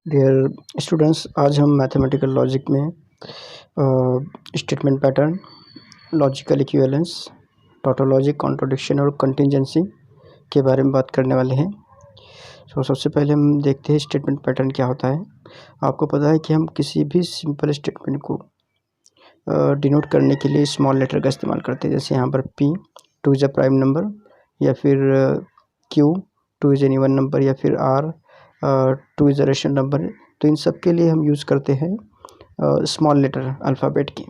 Dear students, आज हम mathematical logic में statement pattern, logical equivalence, tautology, contradiction और कंटिंजेंसी के बारे में बात करने वाले हैं। सबसे पहले हम देखते हैं स्टेटमेंट पैटर्न क्या होता है। आपको पता है कि हम किसी भी सिंपल स्टेटमेंट को डिनोट करने के लिए स्मॉल लेटर का इस्तेमाल करते हैं। जैसे यहाँ पर P, 2 is a prime number, या फिर Q, 2 is an even number, या फिर R, 2 is a rational number. तो इन सब के लिए हम यूज़ करते हैं स्मॉल लेटर अल्फ़ाबेट की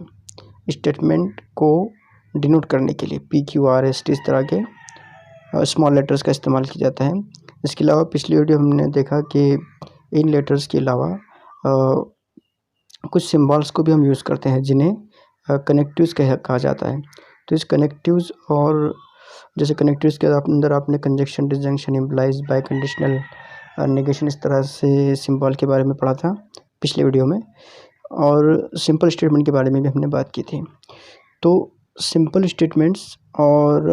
स्टेटमेंट को डिनोट करने के लिए P, Q, R, S, T इस तरह के स्मॉल लेटर्स का इस्तेमाल किया जाता है। इसके अलावा पिछली वीडियो हमने देखा कि इन लेटर्स के अलावा कुछ सिम्बॉल्स को भी हम यूज़ करते हैं जिन्हें कनेक्टिव्स कहा जाता है। तो इस कनेक्टिव्स और जैसे कनेक्टिव्स के अंदर आपने conjunction, disjunction, implies, by conditional, negation, इस तरह से सिंबल के बारे में पढ़ा था पिछले वीडियो में, और सिंपल स्टेटमेंट के बारे में भी हमने बात की थी। तो सिंपल स्टेटमेंट्स और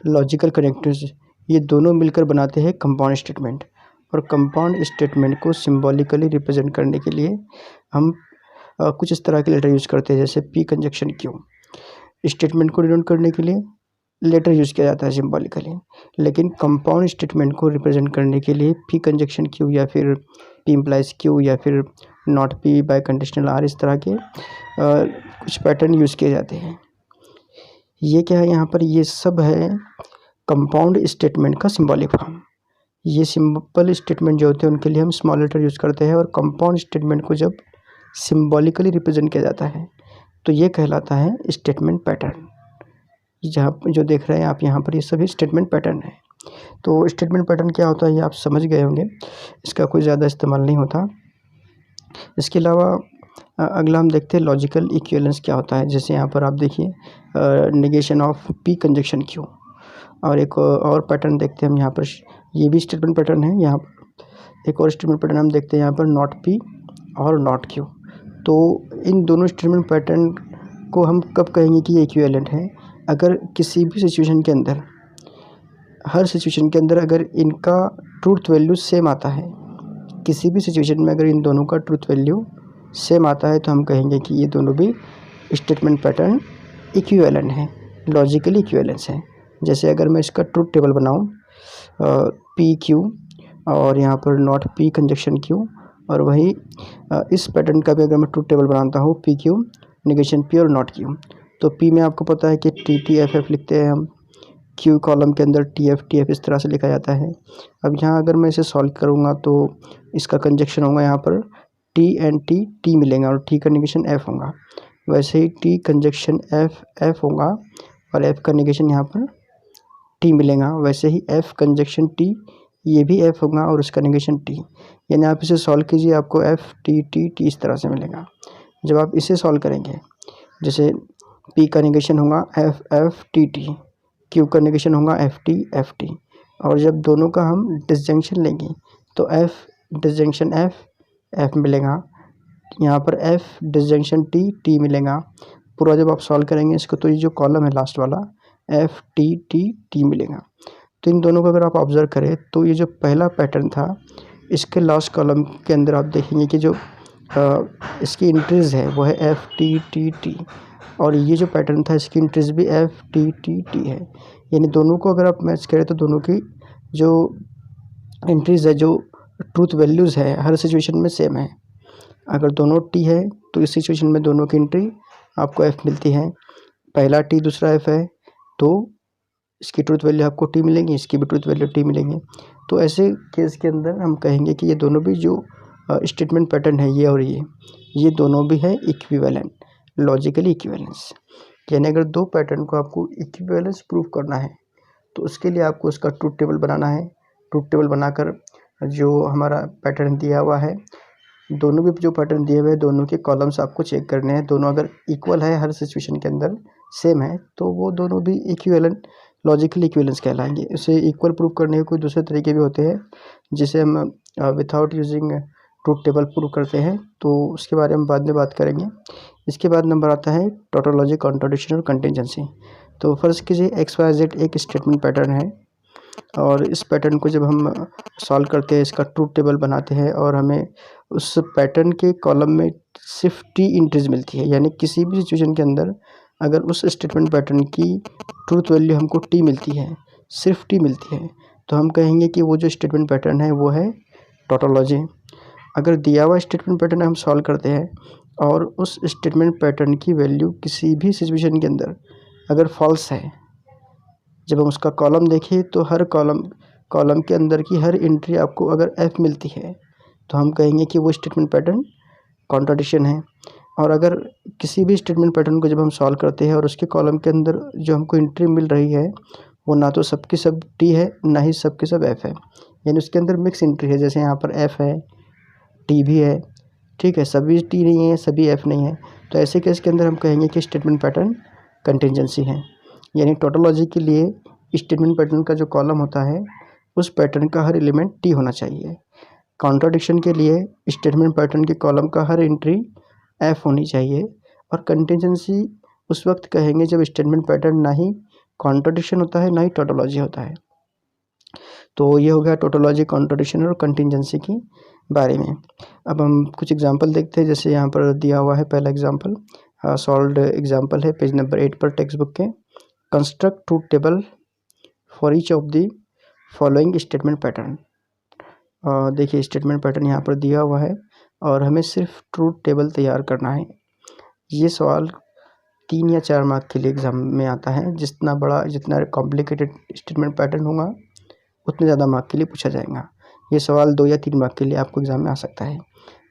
लॉजिकल कनेक्टिव्स ये दोनों मिलकर बनाते हैं कंपाउंड स्टेटमेंट, और कंपाउंड स्टेटमेंट को सिंबॉलिकली रिप्रेजेंट करने के लिए हम कुछ इस तरह के लेटर यूज़ करते हैं, जैसे P कंजक्शन Q। स्टेटमेंट को डिनोट करने के लिए लेटर यूज़ किया जाता है सिंबॉलिकली, लेकिन कंपाउंड स्टेटमेंट को रिप्रेजेंट करने के लिए P कंजक्शन Q या फिर P इम्प्लाइज Q या फिर not P bye conditional R, इस तरह के कुछ पैटर्न यूज़ किए जाते हैं। ये क्या है यहाँ पर, ये सब है कंपाउंड स्टेटमेंट का सिंबॉलिक फॉर्म। ये सिंपल स्टेटमेंट जो होते हैं उनके लिए हम स्मॉल लेटर यूज़ करते हैं, और कंपाउंड स्टेटमेंट को जब सिंबॉलिकली रिप्रेजेंट किया जाता है तो ये कहलाता है स्टेटमेंट पैटर्न। जहाँ जो देख रहे हैं आप यहाँ पर, ये सभी स्टेटमेंट पैटर्न है। तो स्टेटमेंट पैटर्न क्या होता है ये आप समझ गए होंगे, इसका कोई ज़्यादा इस्तेमाल नहीं होता। इसके अलावा अगला हम देखते हैं लॉजिकल इक्विवेलेंस क्या होता है। जैसे यहाँ पर आप देखिए negation of P conjunction Q, और एक और पैटर्न देखते हैं हम यहाँ पर, ये भी स्टेटमेंट पैटर्न है। यहाँ पर एक और स्टेटमेंट पैटर्न हम देखते हैं यहाँ पर, नॉट P और नॉट Q। तो इन दोनों स्टेटमेंट पैटर्न को हम कब कहेंगे कि ये इक्विवेलेंट है, अगर किसी भी सिचुएशन के अंदर, हर सिचुएशन के अंदर अगर इनका ट्रूथ वैल्यू सेम आता है, किसी भी सिचुएशन में अगर इन दोनों का ट्रूथ वैल्यू सेम आता है तो हम कहेंगे कि ये दोनों भी स्टेटमेंट पैटर्न इक्विवेलेंट हैं, लॉजिकली इक्विवेलेंस है। जैसे अगर मैं इसका ट्रूथ टेबल बनाऊँ P Q और यहाँ पर नॉट P कंजक्शन Q, और वही इस पैटर्न का भी अगर मैं ट्रूथ टेबल बनाता हूँ P Q नेगेशन P और नॉट Q, तो P में आपको पता है कि T T F F लिखते हैं हम, Q कॉलम के अंदर T F T F इस तरह से लिखा जाता है। अब यहाँ अगर मैं इसे सॉल्व करूँगा तो इसका कंजक्शन होगा यहाँ पर T एंड T T मिलेंगे, और T का नेगेशन F होगा। वैसे ही T कंजक्शन F F होगा, और F का नेगेशन यहाँ पर T मिलेगा। वैसे ही F कंजक्शन T ये भी F होगा, और उसका नेगेशन T। यानी आप इसे सॉल्व कीजिए, आपको F T T T इस तरह से मिलेगा। जब आप इसे सॉल्व करेंगे, जैसे P का नेगेशन होगा F F T T, Q का नेगेशन होगा F T F T, और जब दोनों का हम डिसजंक्शन लेंगे तो F डिसजंक्शन F F मिलेगा, यहाँ पर F डिसजंक्शन T T मिलेगा। पूरा जब आप सॉल्व करेंगे इसको तो ये जो कॉलम है लास्ट वाला F T T T मिलेगा। तो इन दोनों को अगर आप ऑब्ज़र्व करें तो ये जो पहला पैटर्न था, इसके लास्ट कॉलम के अंदर आप देखेंगे कि जो इसकी इंट्रीज़ है वो है F T T T, और ये जो पैटर्न था इसकी इंट्रीज़ भी F T T T है। यानी दोनों को अगर आप मैच करें तो दोनों की जो इंट्रीज़ है, जो ट्रूथ वैल्यूज़ है, हर सिचुएशन में सेम है। अगर दोनों T है तो इस सिचुएशन में दोनों की एंट्री आपको F मिलती है। पहला T दूसरा F है तो इसकी ट्रूथ वैल्यू आपको T मिलेंगी, इसकी भी ट्रूथ वैल्यू T मिलेंगी। तो ऐसे केस के अंदर हम कहेंगे कि ये दोनों भी जो स्टेटमेंट पैटर्न है, ये और ये दोनों भी है इक्विवेलेंट, लॉजिकली इक्विवेलेंस। यानी अगर दो पैटर्न को आपको इक्विवेलेंस प्रूव करना है तो उसके लिए आपको उसका ट्रूथ टेबल बनाना है। ट्रूथ टेबल बनाकर जो हमारा पैटर्न दिया हुआ है, दोनों भी जो पैटर्न दिए हुए हैं दोनों के कॉलम्स आपको चेक करने हैं। दोनों अगर इक्वल है, हर सिचुएशन के अंदर सेम है, तो वो दोनों भी इक्विवेलेंट, लॉजिकली इक्विवेलेंस कहलाएंगे। इसे इक्वल प्रूव करने के कोई दूसरे तरीके भी होते हैं जिसे हम without using truth table prove करते हैं, तो उसके बारे में बाद में बात करेंगे। इसके बाद नंबर आता है टोटोलॉजी, कॉन्ट्रडिक्शन और कंटिंजेंसी। तो फर्स्ट कीजिए XYZ एक स्टेटमेंट पैटर्न है, और इस पैटर्न को जब हम सॉल्व करते हैं, इसका ट्रूथ टेबल बनाते हैं और हमें उस पैटर्न के कॉलम में सिर्फ टी एंट्रीज मिलती है, यानी किसी भी सिचुएशन के अंदर अगर उस स्टेटमेंट पैटर्न की ट्रूथ वैल्यू हमको टी मिलती है, सिर्फ टी मिलती है, तो हम कहेंगे कि वो जो स्टेटमेंट पैटर्न है वो है टोटोलॉजी। अगर दिया हुआ स्टेटमेंट पैटर्न हम सॉल्व करते हैं और उस स्टेटमेंट पैटर्न की वैल्यू किसी भी सिचुएशन के अंदर अगर फॉल्स है, जब हम उसका कॉलम देखें तो हर कॉलम के अंदर की हर एंट्री आपको अगर एफ मिलती है तो हम कहेंगे कि वो स्टेटमेंट पैटर्न कॉन्ट्राडिक्शन है। और अगर किसी भी स्टेटमेंट पैटर्न को जब हम सॉल्व करते हैं और उसके कॉलम के अंदर जो हमको एंट्री मिल रही है वो ना तो सबकी सब टी है, ना ही सबके सब एफ है, यानी उसके अंदर मिक्स एंट्री है। जैसे यहाँ पर एफ है, टी भी है, ठीक है, सभी टी नहीं है, सभी एफ नहीं है, तो ऐसे केस के अंदर हम कहेंगे कि स्टेटमेंट पैटर्न कंटिंजेंसी है। यानी टोटोलॉजी के लिए स्टेटमेंट पैटर्न का जो कॉलम होता है उस पैटर्न का हर एलिमेंट टी होना चाहिए। कॉन्ट्राडिक्शन के लिए स्टेटमेंट पैटर्न के कॉलम का हर एंट्री एफ होनी चाहिए। और कंटिंजेंसी उस वक्त कहेंगे जब स्टेटमेंट पैटर्न ना ही कॉन्ट्राडिक्शन होता है, ना ही टोटोलॉजी होता है। तो ये हो गया टोटोलॉजी, कॉन्ट्राडिक्शन और कंटिंजेंसी की बारे में। अब हम कुछ एग्जांपल देखते हैं। जैसे यहाँ पर दिया हुआ है पहला एग्जांपल, सॉल्व्ड एग्जांपल है पेज नंबर 8 पर टेक्स्ट बुक के। Construct truth table for each of the following statement pattern. देखिए स्टेटमेंट पैटर्न यहाँ पर दिया हुआ है और हमें सिर्फ ट्रूथ टेबल तैयार करना है। ये सवाल 3 या 4 मार्क के लिए एग्जाम में आता है। जितना कॉम्प्लिकेटेड स्टेटमेंट पैटर्न होगा उतने ज़्यादा मार्क के लिए पूछा जाएगा। ये सवाल 2 या 3 मार्क के लिए आपको एग्जाम में आ सकता है।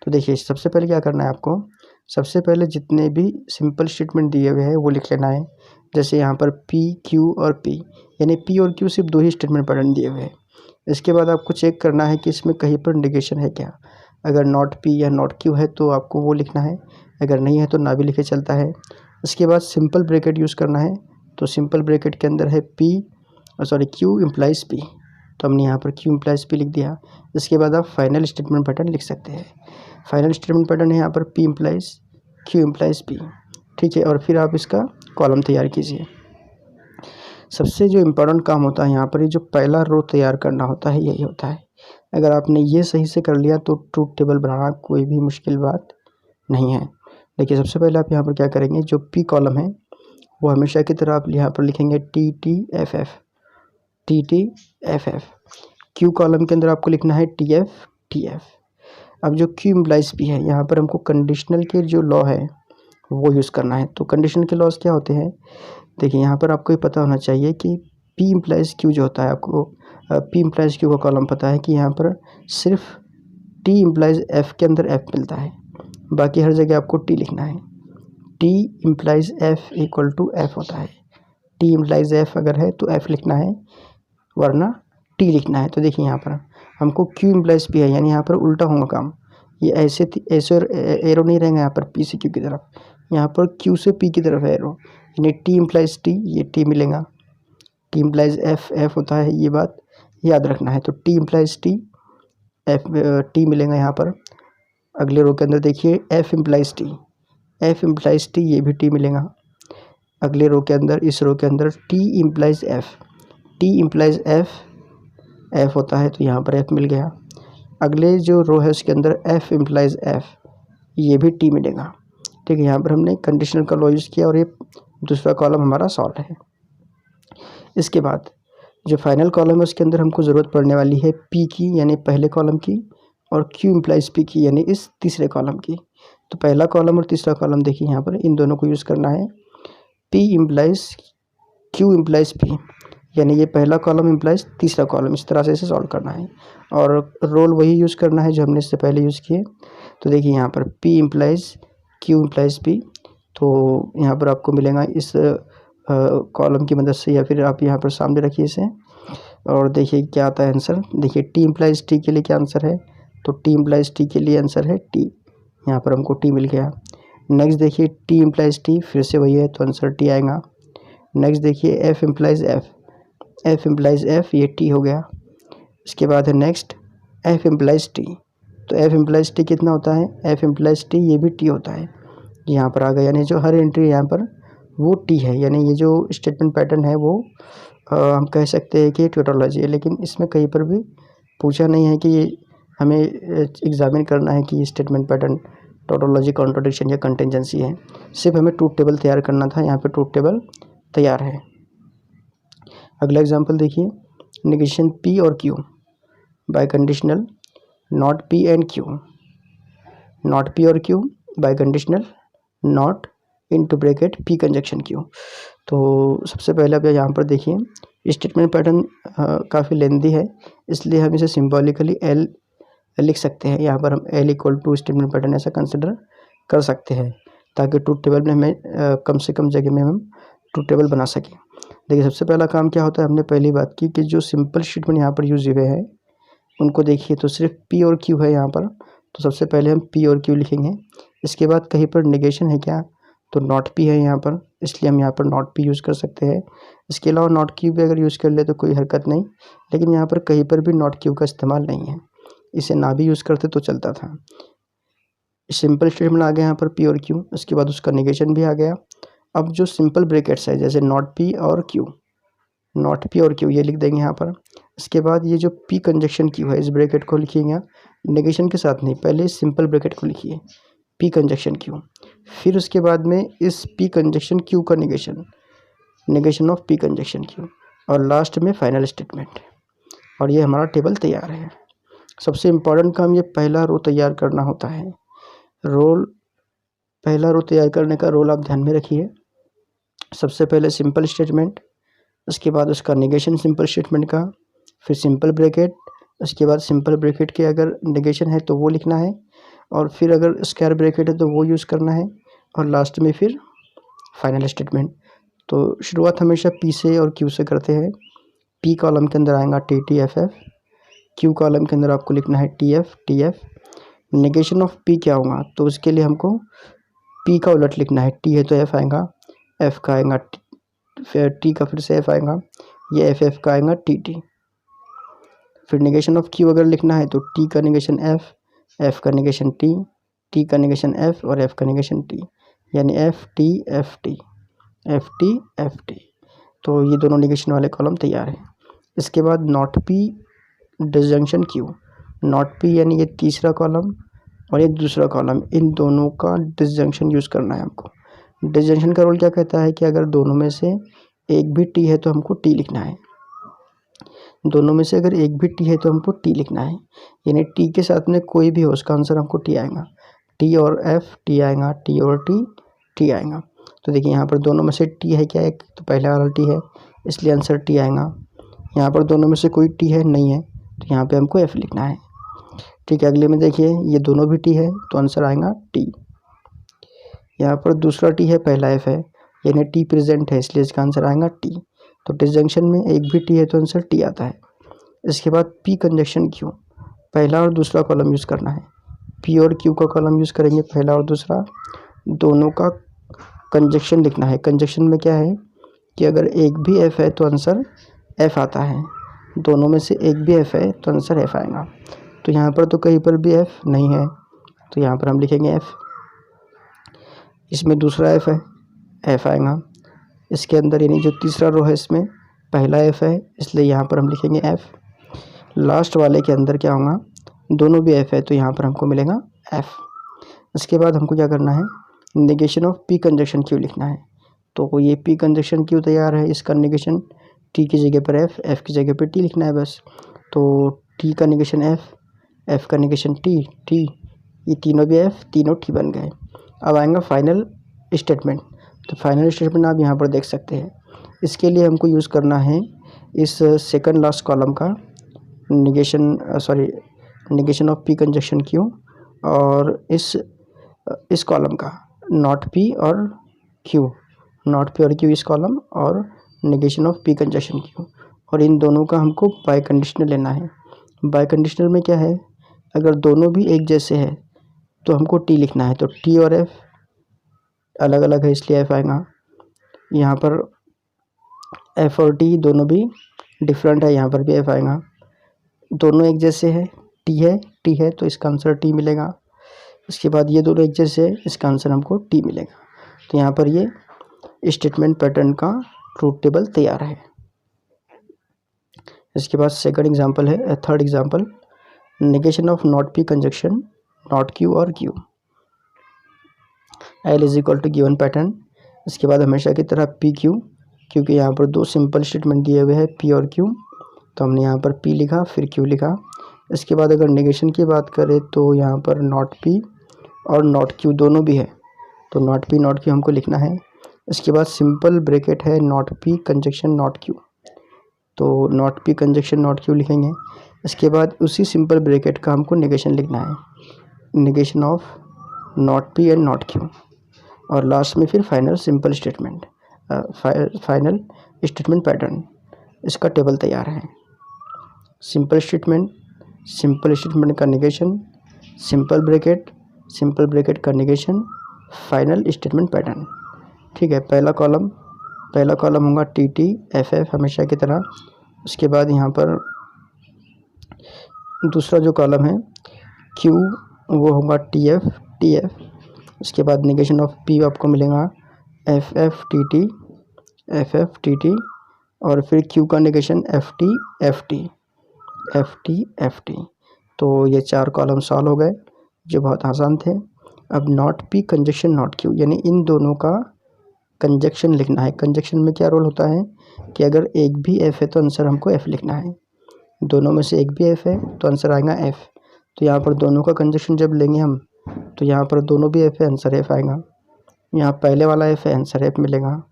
तो देखिए सबसे पहले क्या करना है आपको, सबसे पहले जितने भी सिंपल स्टेटमेंट दिए हुए हैं वो लिख लेना है। जैसे यहाँ पर पी, क्यू और पी, यानी पी और क्यू सिर्फ 2 ही स्टेटमेंट पैटर्न दिए हुए हैं। इसके बाद आपको चेक करना है कि इसमें कहीं पर नेगेशन है क्या। अगर नॉट पी या नॉट क्यू है तो आपको वो लिखना है, अगर नहीं है तो ना भी लिखे चलता है। इसके बाद सिंपल ब्रैकेट यूज़ करना है। तो सिंपल ब्रैकेट के अंदर है क्यू इम्प्लाइज पी, तो हमने यहाँ पर क्यू इम्प्लाइज पी लिख दिया। इसके बाद आप फाइनल स्टेटमेंट पैटर्न लिख सकते हैं। फाइनल स्टेटमेंट पैटर्न है यहाँ पर P implies Q implies P, ठीक है। और फिर आप इसका कॉलम तैयार कीजिए। सबसे जो इम्पोर्टेंट काम होता है यहाँ पर, ये जो पहला रो तैयार करना होता है यही होता है। अगर आपने ये सही से कर लिया तो ट्रूथ टेबल बनाना कोई भी मुश्किल बात नहीं है। देखिए सबसे पहले आप यहाँ पर क्या करेंगे, जो पी कॉलम है वो हमेशा की तरह आप यहाँ पर लिखेंगे T T F F, T T F F. Q column के अंदर आपको लिखना है टी एफ टी एफ। अब जो क्यू इम्प्लाइज पी है, यहाँ पर हमको कंडीशनल के जो लॉ है वो यूज़ करना है। तो कंडीशनल के लॉज क्या होते हैं, देखिए यहाँ पर आपको ये पता होना चाहिए कि पी इम्प्लाइज क्यू जो होता है, आपको पी इम्प्लाइज क्यू का कॉलम पता है कि यहाँ पर सिर्फ टी इम्प्लाइज एफ के अंदर एफ मिलता है, बाकी हर जगह आपको टी लिखना है। T implies F equal to F होता है। टी इम्प्लाइज एफ अगर है तो एफ लिखना है, वरना टी लिखना है। तो देखिए यहाँ पर हमको क्यू इम्प्लाइज पी है, यानी यहाँ पर उल्टा होगा काम। ये ऐसे एरो नहीं रहेगा यहाँ पर पी से क्यू की तरफ, यहाँ पर क्यू से पी की तरफ है एरो, यानी टी इम्प्लाइज टी, ये टी मिलेगा। टी इम्प्लाइज एफ एफ होता है, ये बात याद रखना है। तो T implies T F T मिलेगा यहाँ पर। अगले रो के अंदर देखिए F implies T, F implies T, ये भी टी मिलेगा। अगले रो के अंदर, इस रो के अंदर T implies F, T implies F F होता है, तो यहाँ पर एफ मिल गया। अगले जो रो है उसके अंदर एफ इम्प्लाइज एफ, ये भी टी मिलेगा, ठीक है। यहाँ पर हमने कंडीशनल का लॉ यूज़ किया और ये दूसरा कॉलम हमारा सॉल्व है। इसके बाद जो फाइनल कॉलम है उसके अंदर हमको ज़रूरत पड़ने वाली है पी की, यानी पहले कॉलम की, और क्यू इम्प्लाइज पी की, यानी इस तीसरे कॉलम की। तो पहला कॉलम और तीसरा कॉलम देखिए यहाँ पर, इन दोनों को यूज़ करना है। P implies Q implies P, यानी ये पहला कॉलम इम्प्लाइज तीसरा कॉलम, इस तरह से इसे सॉल्व करना है। और रोल वही यूज़ करना है जो हमने इससे पहले यूज़ किए। तो देखिए यहाँ पर P implies Q implies P, तो यहाँ पर आपको मिलेगा इस कॉलम की मदद से, या फिर आप यहाँ पर सामने रखिए इसे और देखिए क्या आता है आंसर। देखिए टी इम्प्लाइज टी के लिए क्या आंसर है, तो टी इम्प्लाइज टी के लिए आंसर है टी, यहाँ पर हमको टी मिल गया। नेक्स्ट देखिए टी इम्प्लाइज टी, फिर से वही है तो आंसर टी आएगा। नेक्स्ट देखिए F implies F, F implies F, ये टी हो गया। इसके बाद है नेक्स्ट एफ इम्प्लाइज टी, तो एफ इम्प्लाइज टी कितना होता है, एफ इम्प्लाइज टी, ये भी टी होता है, यहाँ पर आ गया। यानी जो हर एंट्री यहाँ पर वो टी है, यानी ये जो स्टेटमेंट पैटर्न है वो हम कह सकते हैं कि टोटोलॉजी है, लेकिन इसमें कहीं पर भी पूछा नहीं है कि ये हमें एग्जामिन करना है कि ये स्टेटमेंट पैटर्न टोटोलॉजी, कॉन्ट्रडिक्शन या कंटिजेंसी है। सिर्फ हमें ट्रूथ टेबल तैयार करना था, यहाँ पे ट्रूथ टेबल तैयार है। अगला एग्जांपल देखिए, नेगेशन पी और Q biconditional not P and Q, not P और Q biconditional not into bracket P conjunction Q. तो सबसे पहले आप यहाँ पर देखिए स्टेटमेंट पैटर्न काफ़ी लेंदी है, इसलिए हम इसे सिंबॉलिकली एल लिख सकते हैं। यहाँ पर हम L equal to statement pattern ऐसा कंसिडर कर सकते हैं, ताकि ट्रूथ टेबल में हमें कम से कम जगह में हम ट्रूथ टेबल बना सकें। देखिए सबसे पहला काम क्या होता है, हमने पहली बात की कि जो सिंपल स्टेटमेंट यहाँ पर यूज हुए हैं उनको देखिए, तो सिर्फ पी और क्यू है यहाँ पर, तो सबसे पहले हम पी और क्यू लिखेंगे। इसके बाद कहीं पर नेगेशन है क्या, तो नॉट पी है यहाँ पर, इसलिए हम यहाँ पर नॉट पी यूज़ कर सकते हैं। इसके अलावा नॉट क्यू भी अगर यूज़ कर ले तो कोई हरकत नहीं, लेकिन यहाँ पर कहीं पर भी नॉट क्यू का इस्तेमाल नहीं है, इसे ना भी यूज़ करते तो चलता था। सिंपल स्टेटमेंट आ गया यहाँ पर पी और क्यू, इसके बाद उसका नेगेशन भी आ गया। अब जो सिंपल ब्रैकेट्स है जैसे नॉट पी और क्यू, नॉट पी और क्यू ये लिख देंगे यहाँ पर। इसके बाद ये जो पी कंजक्शन क्यू है इस ब्रैकेट को लिखिएगा नेगेशन के साथ नहीं, पहले सिंपल ब्रैकेट को लिखिए पी कंजक्शन क्यू, फिर उसके बाद में इस पी कंजक्शन क्यू का negation, negation of P conjunction Q, और लास्ट में फाइनल स्टेटमेंट। और ये हमारा टेबल तैयार है। सबसे इम्पॉर्टेंट काम ये पहला रो तैयार करना होता है। पहला रो तैयार करने का रोल आप ध्यान में रखिए। सबसे पहले सिंपल स्टेटमेंट, उसके बाद उसका नेगेशन सिंपल स्टेटमेंट का, फिर सिंपल ब्रैकेट, उसके बाद सिंपल ब्रैकेट के अगर नेगेशन है तो वो लिखना है, और फिर अगर स्क्वायर ब्रैकेट है तो वो यूज़ करना है, और लास्ट में फिर फाइनल स्टेटमेंट। तो शुरुआत हमेशा पी से और क्यू से करते हैं। पी कॉलम के अंदर आएगा T T F F, Q column के अंदर आपको लिखना है T F T F. Negation of P क्या होगा, तो उसके लिए हमको पी का उलट लिखना है, टी है तो एफ आएगा, एफ का आएगा फिर टी का फिर से एफ आएगा, ये एफ एफ का आएगा टी टी। फिर नेगेशन ऑफ क्यू अगर लिखना है तो टी का नेगेशन एफ, एफ का नेगेशन टी, टी का नेगेशन एफ और एफ का नेगेशन टी, यानी F T F T, F T F T. तो ये दोनों नेगेशन वाले कॉलम तैयार हैं। इसके बाद not P disjunction Q, not P यानी ये तीसरा कॉलम और ये दूसरा कॉलम, इन दोनों का डिसजंक्शन यूज़ करना है हमको। डिसजंक्शन का रोल क्या कहता है कि अगर दोनों में से एक भी टी है तो हमको टी लिखना है, दोनों में से अगर एक भी टी है तो हमको टी लिखना है, यानी टी के साथ में कोई भी हो उसका आंसर हमको टी आएगा। टी और एफ टी आएगा, टी और टी टी आएगा। तो देखिए यहाँ पर दोनों में से टी है क्या, एक तो पहला वाला टी है इसलिए आंसर टी आएगा। यहाँ पर दोनों में से कोई टी है नहीं है तो यहाँ पे हमको एफ लिखना है। ठीक है, अगले में देखिए ये दोनों भी टी है तो आंसर आएगा टी। यहाँ पर दूसरा टी है पहला एफ है, यानी टी प्रेजेंट है इसलिए इसका आंसर आएगा टी। तो डिसजंक्शन में एक भी टी है तो आंसर टी आता है। इसके बाद पी कंजक्शन क्यू, पहला और दूसरा कॉलम यूज़ करना है। पी और क्यू का कॉलम यूज़ करेंगे पहला और दूसरा, दोनों का कंजक्शन लिखना है। कंजक्शन में क्या है कि अगर एक भी एफ है तो आंसर एफ आता है, दोनों में से एक भी एफ है तो आंसर एफ आएगा। तो यहाँ पर तो कहीं पर भी एफ नहीं है तो यहाँ पर हम लिखेंगे एफ। इसमें दूसरा एफ है, एफ आएगा। इसके अंदर यानी जो तीसरा रो है इसमें पहला एफ है इसलिए यहाँ पर हम लिखेंगे एफ। लास्ट वाले के अंदर क्या होगा, दोनों भी एफ है तो यहाँ पर हमको मिलेगा एफ। इसके बाद हमको क्या करना है, negation of P conjunction Q लिखना है। तो ये पी कंजक्शन क्यू तैयार है, इसका नेगेशन टी की जगह पर एफ, एफ की जगह पर टी लिखना है बस। तो टी का नेगेशन एफ, एफ का नेगेशन टी टी, ये तीनों भी एफ तीनों टी बन गए। अब आएगा फाइनल स्टेटमेंट। तो फाइनल स्टेटमेंट आप यहाँ पर देख सकते हैं। इसके लिए हमको यूज़ करना है इस सेकंड लास्ट कॉलम का negation of P conjunction Q, और इस कॉलम का नॉट पी और क्यू, नॉट पी और क्यू इस कॉलम, और negation of P conjunction Q, और इन दोनों का हमको बाय कंडीशनल लेना है। बाय कंडीशनल में क्या है, अगर दोनों भी एक जैसे हैं तो हमको टी लिखना है। तो टी और एफ अलग अलग है इसलिए एफ आएगा। यहाँ पर एफ और टी दोनों भी डिफरेंट है, यहाँ पर भी एफ आएगा। दोनों एक जैसे है, टी है तो इसका आंसर टी मिलेगा। इसके बाद ये दोनों एक जैसे है, इसका आंसर हमको टी मिलेगा। तो यहाँ पर ये स्टेटमेंट पैटर्न का ट्रूथ टेबल तैयार है। इसके बाद सेकंड एग्जांपल है, third example, negation of not P conjunction not Q और Q, L is equal to given pattern. इसके बाद हमेशा की तरह पी क्यू, क्योंकि यहाँ पर दो सिंपल स्टेटमेंट दिए हुए हैं पी और क्यू, तो हमने यहाँ पर पी लिखा फिर क्यू लिखा। इसके बाद अगर नेगेशन की बात करें तो यहाँ पर नॉट पी और नॉट क्यू दोनों भी है, तो नॉट पी नॉट क्यू हमको लिखना है। इसके बाद सिंपल ब्रैकेट है not P conjunction not Q, तो not P conjunction not Q लिखेंगे। इसके बाद उसी सिंपल ब्रैकेट का हमको नेगेशन लिखना है, negation of not P and not Q, और लास्ट में फिर final simple statement, final statement pattern. इसका टेबल तैयार है, सिंपल स्टेटमेंट का नेगेशन, सिंपल ब्रैकेट का नेगेशन, फाइनल स्टेटमेंट पैटर्न। ठीक है, पहला कॉलम होगा टी टी एफ एफ हमेशा की तरह। उसके बाद यहाँ पर दूसरा जो कॉलम है क्यू वो होगा टी एफ। उसके बाद नेगेशन ऑफ पी आपको मिलेगा एफ एफ टी टी, और फिर क्यू का नेगेशन एफ टी। तो ये 4 कॉलम सॉल्व हो गए, जो बहुत आसान थे। अब not P conjunction not Q, यानी इन दोनों का कंजक्शन लिखना है। कंजक्शन में क्या रोल होता है कि अगर एक भी एफ है तो आंसर हमको एफ लिखना है, दोनों में से एक भी एफ है तो आंसर आएगा एफ। तो यहाँ पर दोनों का कंजक्शन जब लेंगे हम, तो यहाँ पर दोनों भी एफ है, आंसर एफ आएगा। यहाँ पहले वाला एफ है, आंसर एफ मिलेगा।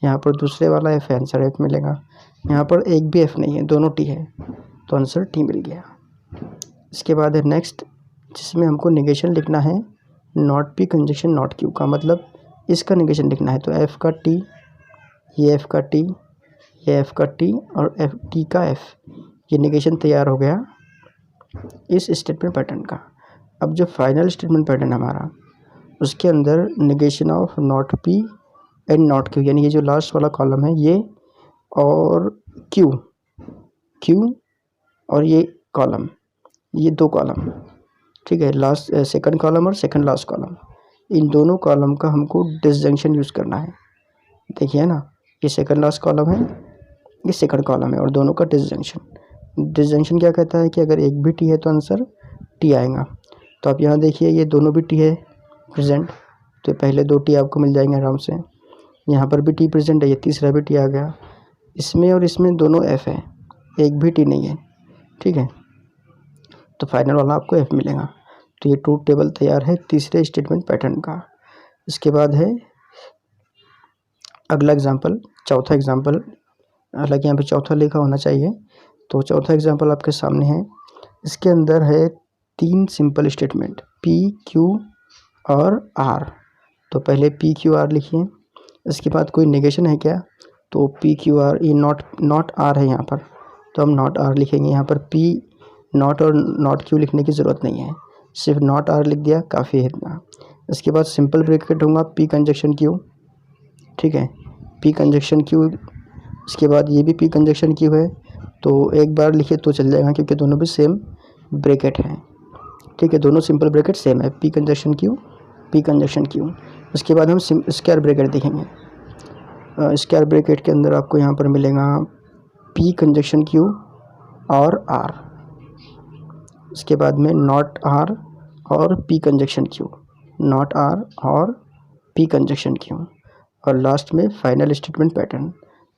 यहाँ पर दूसरे वाला एफ है, आंसर एफ मिलेगा। यहाँ पर एक भी एफ नहीं है, दोनों टी है, तो आंसर टी मिल गया। इसके बाद है नेक्स्ट, जिसमें हमको नेगेशन लिखना है not P conjunction not Q का, मतलब इसका नेगेशन लिखना है। तो एफ का टी, ये एफ का टी, ये एफ का टी और एफ टी का एफ, ये नेगेशन तैयार हो गया इस स्टेटमेंट पैटर्न का। अब जो फाइनल स्टेटमेंट पैटर्न हमारा, उसके अंदर negation of not P and not Q, यानी ये जो लास्ट वाला कॉलम है ये और क्यू और ये कॉलम, ये 2 कॉलम, ठीक है, लास्ट सेकंड कॉलम और सेकंड लास्ट कॉलम, इन दोनों कॉलम का हमको डिसजंक्शन यूज़ करना है। देखिए ना, ये सेकंड लास्ट कॉलम है, ये सेकंड कॉलम है, और दोनों का डिसजंक्शन क्या कहता है कि अगर एक भी टी है तो आंसर टी आएगा। तो आप यहाँ देखिए ये दोनों भी टी है प्रेजेंट, तो पहले 2 टी आपको मिल जाएंगे आराम से। यहाँ पर भी टी प्रेजेंट है, ये तीसरा भी टी आ गया। इसमें और इसमें दोनों एफ है, एक भी टी नहीं है, ठीक है, तो फाइनल वाला आपको एफ मिलेगा। तो ये ट्रूथ टेबल तैयार है तीसरे स्टेटमेंट पैटर्न का। इसके बाद है अगला एग्जांपल, चौथा एग्जांपल, हालांकि यहाँ पे चौथा लिखा होना चाहिए, तो चौथा एग्जांपल आपके सामने है। इसके अंदर है 3 सिंपल स्टेटमेंट पी क्यू और आर। तो पहले पी क्यू आर लिखिए। इसके बाद कोई नेगेशन है क्या, तो पी क्यू आर, ये नॉट आर है यहाँ पर, तो हम नॉट आर लिखेंगे। यहाँ पर पी नॉट और नॉट क्यू लिखने की ज़रूरत नहीं है, सिर्फ नॉट आर लिख दिया काफ़ी है इतना। इसके बाद सिंपल ब्रैकेट होगा पी कंजक्शन क्यू, ठीक है, पी कंजक्शन क्यू। इसके बाद ये भी पी कंजक्शन क्यू है, तो एक बार लिखे तो चल जाएगा क्योंकि दोनों भी सेम ब्रैकेट हैं, ठीक है, दोनों सिंपल ब्रैकेट सेम है, P conjunction Q, P conjunction Q. उसके बाद हम स्क्वायर ब्रैकेट देखेंगे। स्क्वायर ब्रैकेट के अंदर आपको यहाँ पर मिलेगा पी कंजक्शन क्यू और आर। इसके बाद में नॉट आर और P conjunction Q, not R और पी कंजक्शन क्यू, और लास्ट में फाइनल स्टेटमेंट पैटर्न,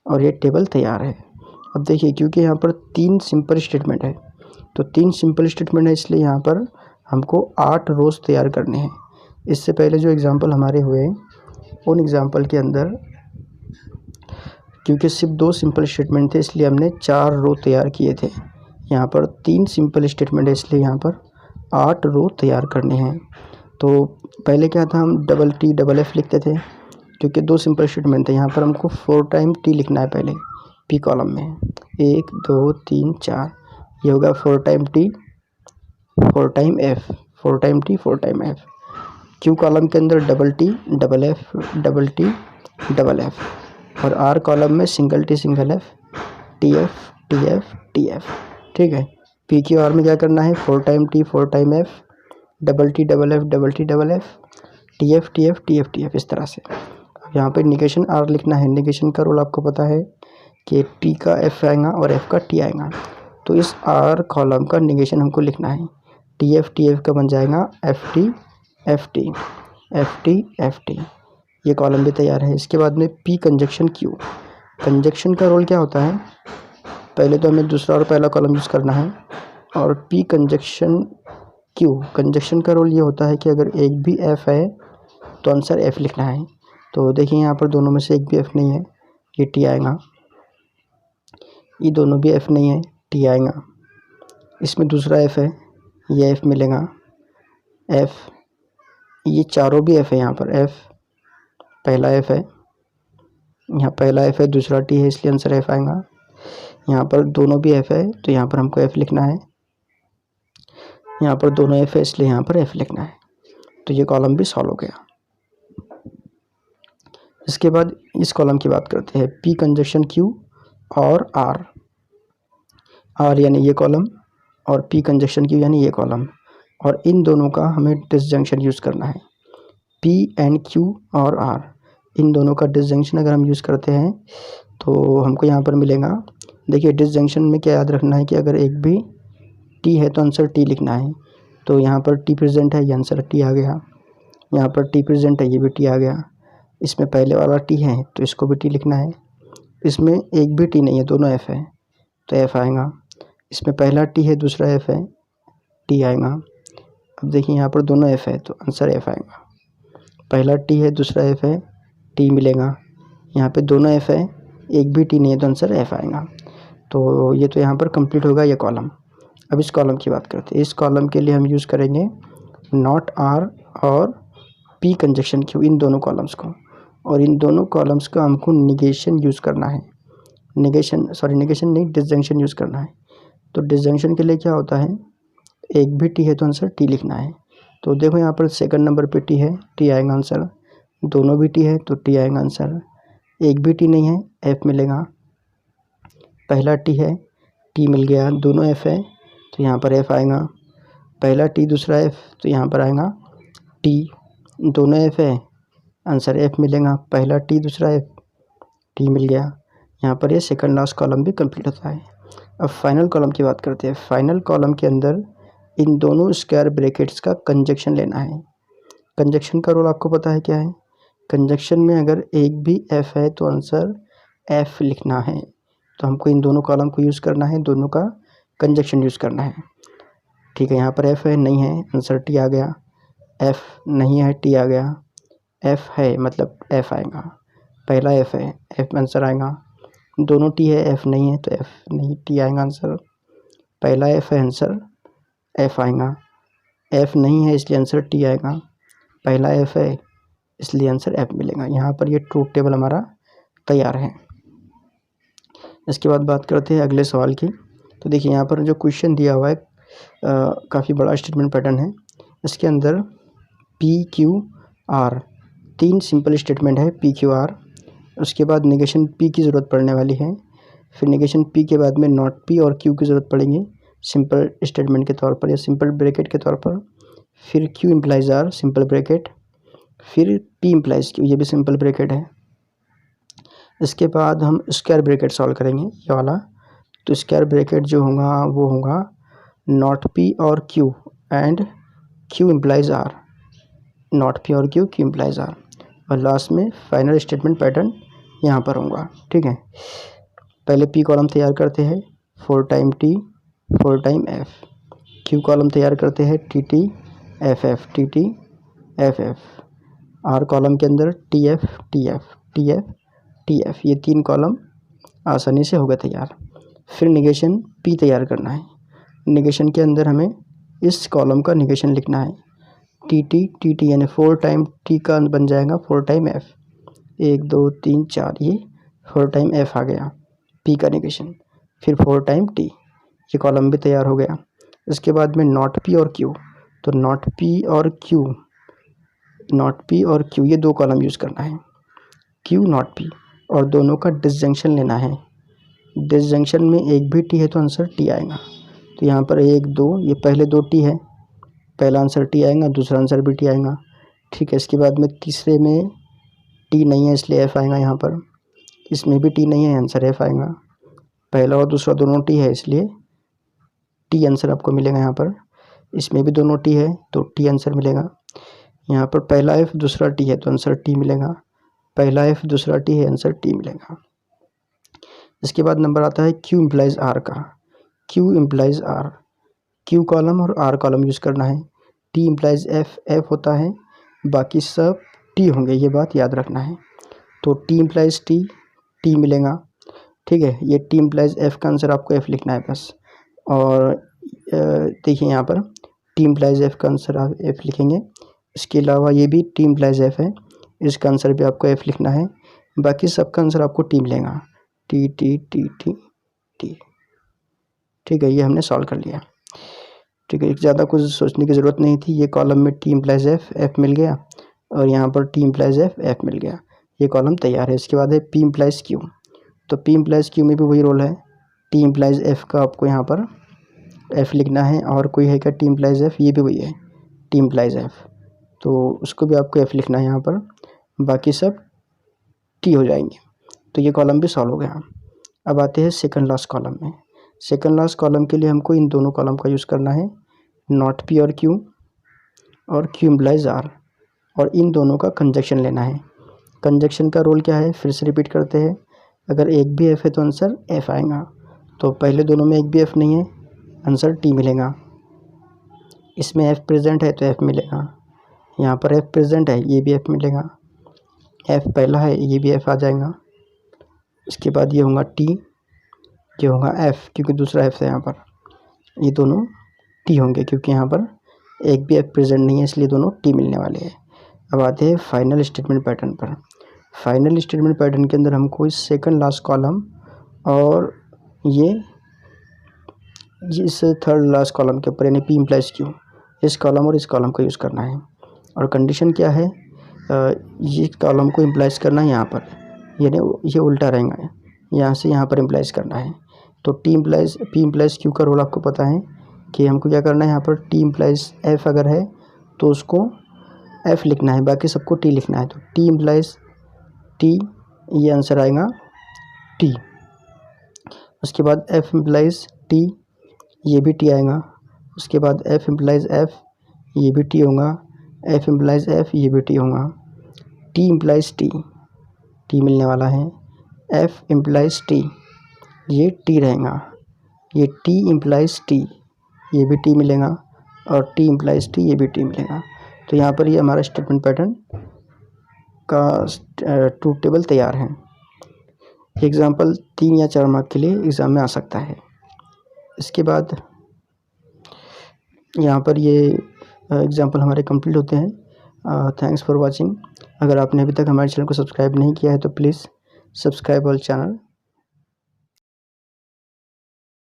और ये टेबल तैयार है। अब देखिए, क्योंकि यहाँ पर 3 सिंपल स्टेटमेंट है, तो 3 सिंपल स्टेटमेंट है, इसलिए यहाँ पर हमको 8 रोज़ तैयार करने हैं। इससे पहले जो एग्ज़ाम्पल हमारे हुए, उन एग्ज़ाम्पल के अंदर क्योंकि सिर्फ 2 सिंपल स्टेटमेंट थे, इसलिए हमने 4 रो तैयार किए थे। यहाँ पर 3 सिंपल स्टेटमेंट है, इसलिए यहाँ पर 8 रो तैयार करने हैं। तो पहले क्या था, हम डबल टी डबल एफ लिखते थे, क्योंकि 2 सिंपल स्टेटमेंट थे। यहाँ पर हमको 4 टाइम टी लिखना है पहले पी कॉलम में, 1 2 3 4, ये होगा 4 time T 4 time F, 4 time T 4 time F. Q column के अंदर double T double F, double T double F, और आर कॉलम में single T single F, T F T F T F, ठीक है। P Q R में क्या करना है, 4 time T 4 time F, double T double F, double T double F, T F T F T F T F, इस तरह से। अब यहाँ पे निगेशन आर लिखना है। निगेशन का रोल आपको पता है कि टी का एफ आएगा और एफ का टी आएगा। तो इस आर कॉलम का निगेशन हमको लिखना है। टी एफ का बन जाएगा एफ टी। ये कॉलम भी तैयार है। इसके बाद में पी कंजक्शन क्यू। कंजक्शन का रोल क्या होता है, पहले तो हमें दूसरा और पहला कॉलम यूज़ करना है। और पी कंजक्शन क्यू, कंजक्शन का रोल ये होता है कि अगर एक भी एफ है तो आंसर एफ लिखना है। तो देखिए यहाँ पर दोनों में से एक भी एफ नहीं है, ये टी आएगा। ये दोनों भी एफ नहीं है, टी आएगा। इसमें दूसरा एफ है, ये एफ मिलेगा, एफ। ये चारों भी एफ है, यहाँ पर एफ, पहला एफ है, यहाँ पहला एफ है, दूसरा टी है, इसलिए आंसर एफ आएगा। यहाँ पर दोनों भी एफ है तो यहाँ पर हमको एफ लिखना है। यहाँ पर दोनों एफ है इसलिए यहाँ पर एफ लिखना है। तो ये कॉलम भी सॉल्व हो गया। इसके बाद इस कॉलम की बात करते हैं, पी कंजक्शन क्यू और आर यानी ये कॉलम, और पी कंजक्शन क्यू यानी ये कॉलम, और इन दोनों का हमें डिसजंक्शन यूज़ करना है। पी एंड क्यू और आर, इन दोनों का डिसजंक्शन अगर हम यूज़ करते हैं तो हमको यहाँ पर मिलेगा। देखिए डिसजंक्शन में क्या याद रखना है कि अगर एक भी टी है तो आंसर टी लिखना है। तो यहाँ पर टी प्रेजेंट है, ये आंसर टी आ गया। यहाँ पर टी प्रेजेंट है, ये भी टी आ गया। इसमें पहले वाला टी है तो इसको भी टी लिखना है। इसमें एक भी टी नहीं है, दोनों एफ है तो एफ आएगा। इसमें पहला टी है, दूसरा एफ है, टी आएगा। अब देखिए यहाँ पर दोनों एफ है तो आंसर एफ आएगा। पहला टी है, दूसरा एफ है, टी मिलेगा। यहाँ पे दोनों एफ है, एक भी टी नहीं है तो आंसर एफ आएगा। तो ये तो यहाँ पर कंप्लीट होगा ये कॉलम। अब इस कॉलम की बात करते हैं। इस कॉलम के लिए हम यूज़ करेंगे नॉट आर और पी कंजक्शन क्यू, इन दोनों कॉलम्स को। और इन दोनों कॉलम्स का हमको निगेशन यूज़ करना है। निगेशन नहीं, डिसजंक्शन यूज़ करना है। तो डिसजंक्शन के लिए क्या होता है, एक भी टी है तो आंसर टी लिखना है। तो देखो यहाँ पर सेकंड नंबर पे टी है, टी आएगा आंसर। दोनों भी टी है तो टी आएगा आंसर। एक भी टी नहीं है, एफ मिलेगा। पहला टी है, टी मिल गया। दोनों एफ है तो यहाँ पर एफ आएगा। पहला टी, दूसरा एफ, तो यहाँ पर आएगा टी। दोनों एफ है, आंसर एफ मिलेगा। पहला टी, दूसरा एफ, टी मिल गया। यहाँ पर ये सेकंड लास्ट कॉलम भी कंप्लीट होता है। अब फाइनल कॉलम की बात करते हैं। फाइनल कॉलम के अंदर इन दोनों स्क्वायर ब्रैकेट्स का कंजक्शन लेना है। कंजक्शन का रोल आपको पता है क्या है। कंजक्शन में अगर एक भी एफ है तो आंसर एफ लिखना है। तो हमको इन दोनों कॉलम को यूज़ करना है, दोनों का कंजक्शन यूज़ करना है। ठीक है, यहाँ पर एफ है, नहीं है, आंसर टी आ गया। एफ नहीं है, टी आ गया। एफ है मतलब एफ आएगा। पहला एफ है, एफ में आंसर आएगा। दोनों टी है, एफ नहीं है तो एफ नहीं, टी आएगा आंसर। पहला एफ है, आंसर एफ आएगा। एफ नहीं है इसलिए आंसर टी आएगा। पहला एफ है इसलिए आंसर एफ मिलेगा। यहाँ पर ये ट्रूथ टेबल हमारा तैयार है। इसके बाद बात करते हैं अगले सवाल की। तो देखिए यहाँ पर जो क्वेश्चन दिया हुआ है काफ़ी बड़ा स्टेटमेंट पैटर्न है। इसके अंदर पी क्यू आर, तीन सिंपल स्टेटमेंट है पी क्यू आर। उसके बाद निगेशन पी की ज़रूरत पड़ने वाली है। फिर निगेशन पी के बाद में नॉट पी और क्यू की ज़रूरत पड़ेगी सिंपल स्टेटमेंट के तौर पर या सिंपल ब्रैकेट के तौर पर। फिर Q implies R, simple bracket. फिर पी इम्प्लाइज क्यू, ये भी सिंपल ब्रैकेट है। इसके बाद हम स्क्वायर ब्रैकेट सॉल्व करेंगे ये वाला। तो स्क्वायर ब्रैकेट जो होगा वो होगा नॉट पी और Q and Q implies R, not P और क्यू इम्प्लाइज आर। और लास्ट में फाइनल स्टेटमेंट पैटर्न यहाँ पर होगा। ठीक है, पहले पी कॉलम तैयार करते हैं, 4 time T 4 time F. Q column तैयार करते हैं, T T F F, T T F F. R column के अंदर T F T F, T F T F. ये तीन कॉलम आसानी से हो गए तैयार। फिर निगेशन पी तैयार करना है। निगेशन के अंदर हमें इस कॉलम का निगेशन लिखना है। टी टी यानी 4 टाइम टी का बन जाएगा 4 टाइम एफ। 1 2 3 4, ये 4 टाइम एफ आ गया पी का निगेशन। फिर 4 टाइम टी, ये कॉलम भी तैयार हो गया। इसके बाद में नॉट पी और क्यू, तो नॉट पी और क्यू ये दो कॉलम यूज़ करना है, क्यू नॉट पी, और दोनों का डिसजंक्शन लेना है। डिसजंक्शन में एक भी टी है तो आंसर टी आएगा। तो यहाँ पर 1 2, ये पहले 2 टी है, पहला आंसर टी आएगा, दूसरा आंसर भी टी आएगा। ठीक है, इसके बाद में तीसरे में टी नहीं है इसलिए एफ आएगा। यहाँ पर इसमें भी टी नहीं है, आंसर एफ आएगा। पहला और दूसरा दोनों टी है इसलिए टी आंसर आपको मिलेगा यहाँ पर। इसमें भी दोनों टी है तो टी आंसर मिलेगा। यहाँ पर पहला एफ दूसरा टी है तो आंसर टी मिलेगा। पहला एफ दूसरा टी है, आंसर टी मिलेगा। इसके बाद नंबर आता है क्यू इम्प्लाइज आर का। Q implies R, Q column और आर कॉलम यूज़ करना है। टी इम्प्लाइज एफ, एफ होता है, बाकी सब टी होंगे, ये बात याद रखना है। तो टी इम्प्लाइज टी, टी मिलेगा। ठीक है, ये टी इम्प्लाइज एफ का आंसर आपको एफ लिखना है बस। और देखिए यहाँ पर टी इम्प्लाइज एफ का आंसर आप एफ लिखेंगे। इसके अलावा ये भी टी इम्प्लाइज एफ है, इसका आंसर भी आपको एफ लिखना है। बाकी सबका आंसर आपको टी मिलेगा, T T T T T. ठीक है, ये हमने सॉल्व कर लिया। ठीक है, ज़्यादा कुछ सोचने की ज़रूरत नहीं थी। ये कॉलम में टी इम्प्लाइज एफ, एफ मिल गया, और यहाँ पर टी इम्प्लाइज एफ, एफ मिल गया। ये कॉलम तैयार है। इसके बाद है पी इम्प्लाइज क्यू। तो पी इम्प्लाइज क्यू में भी वही रोल है, टी इम्प्लाइज एफ का आपको यहाँ पर एफ लिखना है। और कोई है क्या टी इम्प्लाइज एफ, ये भी वही है टी इम्प्लाइज एफ, तो उसको भी आपको एफ लिखना है यहाँ पर। बाकी सब टी हो जाएंगे। तो ये कॉलम भी सॉल्व हो गया। अब आते हैं सेकंड लास्ट कॉलम में। सेकंड लास्ट कॉलम के लिए हमको इन दोनों कॉलम का यूज़ करना है, नॉट पी और क्यू इम्प्लाइज आर, और इन दोनों का कंजक्शन लेना है। कंजक्शन का रोल क्या है, फिर से रिपीट करते हैं। अगर एक भी एफ है तो आंसर एफ आएगा। तो पहले दोनों में एक भी एफ नहीं है, आंसर टी मिलेगा। इसमें एफ प्रेजेंट है तो एफ मिलेगा। यहाँ पर एफ प्रेजेंट है, ये भी एफ मिलेगा। एफ पहला है, ये भी एफ आ जाएगा। इसके बाद ये होगा टी, ये होगा एफ, क्योंकि दूसरा एफ है यहाँ पर। ये दोनों टी होंगे क्योंकि यहाँ पर एक भी एफ प्रेजेंट नहीं है, इसलिए दोनों टी मिलने वाले हैं। अब आते हैं फाइनल स्टेटमेंट पैटर्न पर। फाइनल स्टेटमेंट पैटर्न के अंदर हमको इस सेकंड लास्ट कॉलम और ये इस थर्ड लास्ट कॉलम के ऊपर यानी पी इम्प्लाइज क्यू, इस कॉलम और इस कॉलम को यूज़ करना है। और कंडीशन क्या है, ये कॉलम को इम्प्लाइज करना है यहाँ पर, यानी ये उल्टा रहेगा, यहाँ से यहाँ पर इम्प्लाइज करना है। तो पी इम्प्लाइज क्यू का रोल आपको पता है कि हमको क्या करना है, यहाँ पर टी इम्प्लाइज एफ अगर है तो उसको एफ लिखना है, बाकी सबको टी लिखना है। तो टी इम्प्लाइज टी, ये आंसर आएगा टी। उसके बाद एफ इम्प्लाइज टी, ये भी टी आएगा। उसके बाद एफ इम्प्लाइज एफ, ये भी टी होगा। एफ इम्प्लाइज एफ, ये भी टी होगा। टी इम्प्लाइज टी, टी मिलने वाला है। एफ इम्प्लाइज टी, ये टी रहेगा। ये टी इम्प्लाइज टी, ये भी टी मिलेगा। और टी इम्प्लाइज टी, ये भी टी मिलेगा। तो यहाँ पर ये हमारा स्टेटमेंट पैटर्न का ट्रूथ टेबल तैयार है। एग्जाम्पल 3 या 4 मार्क के लिए एग्ज़ाम में आ सकता है। इसके बाद यहाँ पर ये एग्जाम्पल हमारे कंप्लीट होते हैं। Thanks for watching. अगर आपने अभी तक हमारे चैनल को सब्सक्राइब नहीं किया है तो प्लीज़ सब्सक्राइब आवर चैनल।